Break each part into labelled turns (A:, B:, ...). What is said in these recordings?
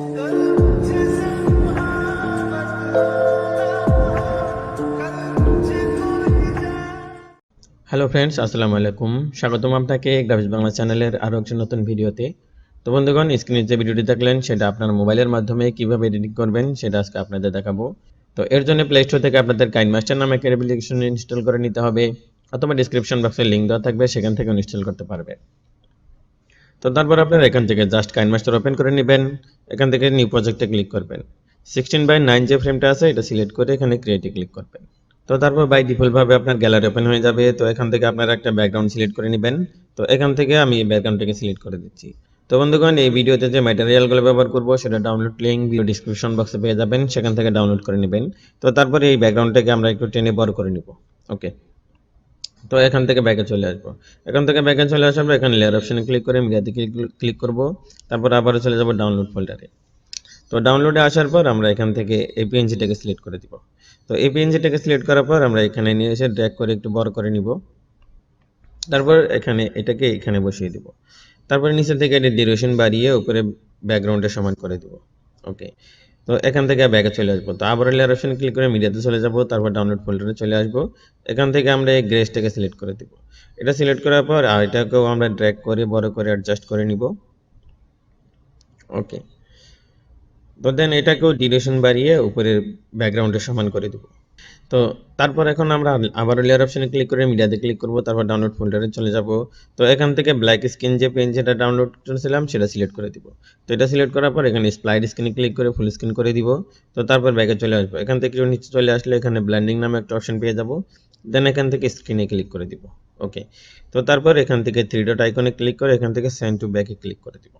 A: Hello friends, আসসালামু আলাইকুম। স্বাগতম আপনাকে গ্রাফিক্স বাংলা চ্যানেলের আরও একটি নতুন ভিডিওতে। তো বন্ধুগণ, স্ক্রিনে যে ভিডিওটি দেখলেন সেটা আপনার মোবাইলের মাধ্যমে কিভাবে এডিটিং করবেন সেটা আজকে আপনাদের দেখাবো। তো এর জন্য প্লে স্টোর থেকে আপনাদের কাইনমাস্টার নামে একটা অ্যাপ্লিকেশন ইনস্টল করে নিতে হবে, অথবা ডিসক্রিপশন বক্সে লিঙ্ক দেওয়া থাকবে, সেখান থেকে ইনস্টল করতে পারবে। তো তারপর আপনারা এখান থেকে জাস্ট কাইনমাস্টার ওপেন করে নেবেন। এখান থেকে নিউ প্রজেক্টে ক্লিক করবেন। 16:9 যে ফ্রেমটা আছে এটা সিলেক্ট করে এখানে ক্রিয়েটে ক্লিক করবেন। তো তারপর বাই ডিফল্ট ভাবে আপনার গ্যালারি ওপেন হয়ে যাবে। তো এখান থেকে আপনারা একটা ব্যাকগ্রাউন্ড সিলেক্ট করে নেবেন। তো এখান থেকে আমি এই ব্যাকগ্রাউন্ডটাকে সিলেক্ট করে দিচ্ছি। তো বন্ধুগণ, এই ভিডিওতে যে ম্যাটেরিয়ালগুলো ব্যবহার করব সেটা ডাউনলোড লিঙ্ক ভিডিও ডিসক্রিপশন বক্সে পেয়ে যাবেন, সেখান থেকে ডাউনলোড করে নেবেন। তো তারপরে এই ব্যাকগ্রাউন্ডটাকে আমরা একটু টেনে বড় করে নিব। ওকে, তো এখান থেকে ব্যাকে চলে আসবো। এখান থেকে ব্যাকে চলে আসার পর এখানে লেয়ার অপশনে ক্লিক করে মিডিয়াতে ক্লিক করব। তারপর আবারও চলে যাব ডাউনলোড ফোল্ডারে। তো ডাউনলোডে আসার পর আমরা এখান থেকে এই পিএনজিটাকে সিলেক্ট করে দিব। তো এই পিএনজিটাকে সিলেক্ট করার পর আমরা এখানে নিয়ে এসে ড্র্যাগ করে একটু বড় করে নিব। তারপর এটাকে এখানে বসিয়ে দিব। তারপর নিচে থেকে এর ডিউরেশন বাড়িয়ে উপরে ব্যাকগ্রাউন্ডের সমান করে দিব। ওকে, তো এখান থেকে ব্যাকে চলে আসবো। তো আবার লেয়ার অপশনে ক্লিক করে মিডিয়াতে চলে যাব। তারপর ডাউনলোড ফোল্ডারে চলে আসবো। এখান থেকে আমরা এই গ্রেসটাকে সিলেক্ট করে দিব। এটা সিলেক্ট করার পর আর এটাকেও আমরা ড্র্যাগ করে বড় করে অ্যাডজাস্ট করে নিব। ওকে, তো দেন এটাকেও ডিউরেশন বাড়িয়ে উপরের ব্যাকগ্রাউন্ডের সমান করে দেব। তো তারপর এখন আমরা আবার লেয়ার অপশনে ক্লিক করে মিডিয়াতে ক্লিক করব। তারপর ডাউনলোড ফোল্ডারে চলে যাব। তো এখান থেকে ব্ল্যাক স্ক্রিন যে পেন যেটা ডাউনলোড করেছিলাম সেটা সিলেক্ট করে দিব। তো এটা সিলেক্ট করার পর এখানে স্প্লাইড স্ক্রিনে ক্লিক করে ফুল স্ক্রিন করে দিব। তো তারপর ব্যাকে চলে আসবো। এখান থেকে নিচে চলে আসলে এখানে ব্লেন্ডিং নামে একটা অপশন পেয়ে যাব। দেন এখান থেকে স্ক্রিনে ক্লিক করে দিব। ওকে, তো তারপর এখান থেকে থ্রি ডট আইকনে ক্লিক করে এখান থেকে সেন্ড টু ব্যাকে ক্লিক করে দিব।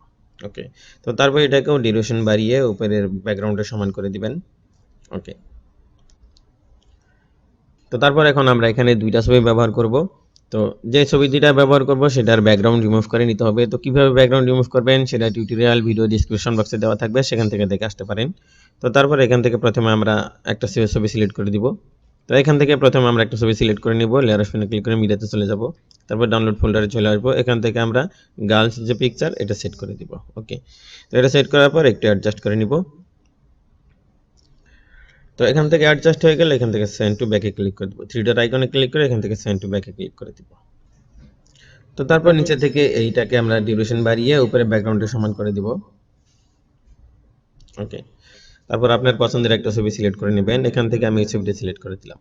A: ওকে, তো তারপর এটাকেও ডিউরেশন বাড়িয়ে উপরের ব্যাকগ্রাউন্ডের সমান করে দিবেন। ওকে, তো তারপর এখন আমরা এখানে দুইটা ছবি ব্যবহার করব। তো যে ছবি দুইটা ব্যবহার করব সেটার ব্যাকগ্রাউন্ড রিমুভ করে নিতে হবে। তো কিভাবে ব্যাকগ্রাউন্ড রিমুভ করবেন সেটা টিউটোরিয়াল ভিডিও ডিসক্রিপশন বক্সে দেওয়া থাকবে, সেখান থেকে দেখে আসতে পারেন। তো তারপর এখান থেকে প্রথমে আমরা একটা ছবি সিলেক্ট করে দিব। তো এখান থেকে প্রথমে আমরা একটা ছবি সিলেক্ট করে নিব। লেয়ার অপশনে ক্লিক করে মিডিয়াতে চলে যাব। তারপর ডাউনলোড ফোল্ডারে চলে আসবো। এখান থেকে আমরা গার্লস যে পিকচার এটা সেট করে দিব। ওকে, তো এটা সেট করার পর একটু অ্যাডজাস্ট করে নিব। তো এখান থেকে অ্যাডজাস্ট হয়ে গেলে এখান থেকে সেন্ড টু ব্যাকে ক্লিক করে দেব। থ্রি ডট আইকনে ক্লিক করে এখান থেকে সেন্ড টু ব্যাকে ক্লিক করে দিব। তো তারপর নিচে থেকে এইটাকে আমরা ডিউরেশন বাড়িয়ে উপরে ব্যাকগ্রাউন্ডের সমান করে দিব। ওকে, তারপর আপনার পছন্দের একটা ছবি সিলেক্ট করে নেবেন। এখান থেকে আমি এই ছবিটা সিলেক্ট করে দিলাম।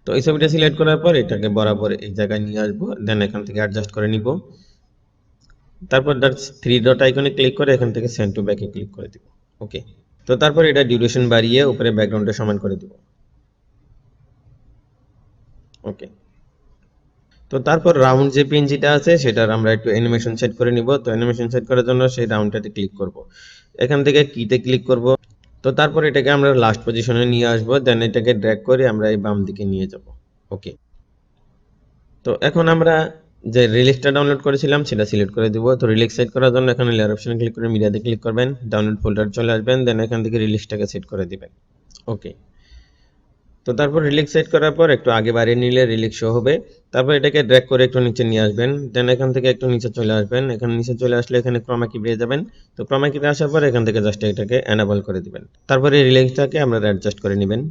A: তো এই ছবিটা সিলেক্ট করার পর এটাকে বরাবর এই জায়গায় নিয়ে আসবো। দেন এখান থেকে অ্যাডজাস্ট করে নিব। তারপর থ্রি ডট আইকনে ক্লিক করে এখান থেকে সেন্ড টু ব্যাকে ক্লিক করে দিব। ওকে, তো তারপর এটা ডিউরেশন বাড়িয়ে উপরে ব্যাকগ্রাউন্ডের সমান করে দিব। ওকে, তো তারপর রাউন্ড যে পিএনজিটা আছে সেটার আমরা একটু অ্যানিমেশন সেট করে নিব। তো অ্যানিমেশন সেট করার জন্য সেই রাউন্ডটাতে ক্লিক করব। এখান থেকে কিতে ক্লিক করব। তো তারপর এটাকে আমরা লাস্ট পজিশনে নিয়ে আসব। দেন এটাকে ড্র্যাগ করে আমরা এই বাম দিকে নিয়ে যাব। ওকে, তো এখন আমরা যে রিলিক্সটা ডাউনলোড করেছিলাম সেটা সিলেক্ট করে দিব। তো রিলিক্স সেট করার জন্য এখানে লেয়ার অপশনে ক্লিক করে মিডিয়াতে ক্লিক করবেন, ডাউনলোড ফোল্ডার চলে আসবেন, দেন এখান থেকে রিলিক্সটাকে সেট করে দিবেন। ওকে, তো তারপর রিলিক্স সেট করার পর একটু আগে বাড়িয়ে নিলে রিলিক্স শো হবে। তারপর এটাকে ড্র্যাগ করে একটু নিচে নিয়ে আসবেন। দেন এখান থেকে একটু নিচে চলে আসবেন। এখানে নিচে চলে আসলে এখানে ক্রমা কি পেয়ে যাবেন। তো ক্রমা কিতে আসার পর এখান থেকে জাস্ট এটাকে এনেবল করে দিবেন। তারপরে এই রিলিক্সটাকে আপনারা অ্যাডজাস্ট করে নেবেন।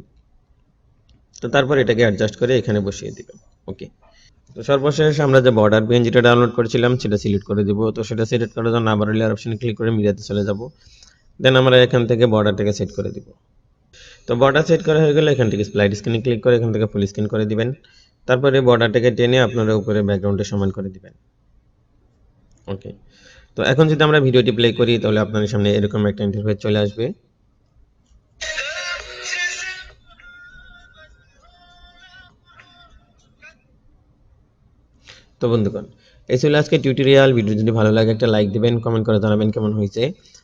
A: তো তারপর এটাকে অ্যাডজাস্ট করে এখানে বসিয়ে দিবেন। ওকে, তো সর্বশেষ আমরা যে বর্ডার পিএনজিটা ডাউনলোড করেছিলাম সেটা সিলেক্ট করে দিব। তো সেটা সিলেক্ট করার জন্য আবার লেয়ার অপশনে ক্লিক করে মিডিয়াতে চলে যাব। দেন আমরা এখান থেকে বর্ডারটাকে সেট করে দিব। তো বর্ডার সেট করা হয়ে গেলে এখান থেকে স্প্লাইড স্ক্রিনে ক্লিক করে এখান থেকে ফুল স্ক্রিন করে দিবেন। তারপরে বর্ডারটাকে টেনে আপনারা উপরে ব্যাকগ্রাউন্ডের সমান করে দিবেন। ওকে, তো এখন যদি আমরা ভিডিওটি প্লে করি তাহলে আপনাদের সামনে এরকম একটা ইন্টারফেস চলে আসবে। তো বন্ধুগণ, এই ছিল আজকে টিউটোরিয়াল। ভিডিও যদি ভালো লাগে একটা লাইক দিবেন, কমেন্ট করে জানাবেন কেমন হয়েছে।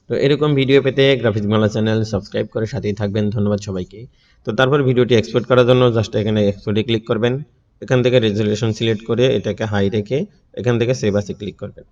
A: তো এরকম ভিডিও পেতে গ্রাফিক্স বাংলা চ্যানেল সাবস্ক্রাইব করে সাথেই থাকবেন। ধন্যবাদ সবাইকে। তো তারপর ভিডিওটি এক্সপোর্ট করার জন্য জাস্ট এখানে এক্সপোর্টে ক্লিক করবেন। এখান থেকে রেজোলিউশন সিলেক্ট করে এটাকে হাই রেখে এখান থেকে সেভ আসে ক্লিক করবেন।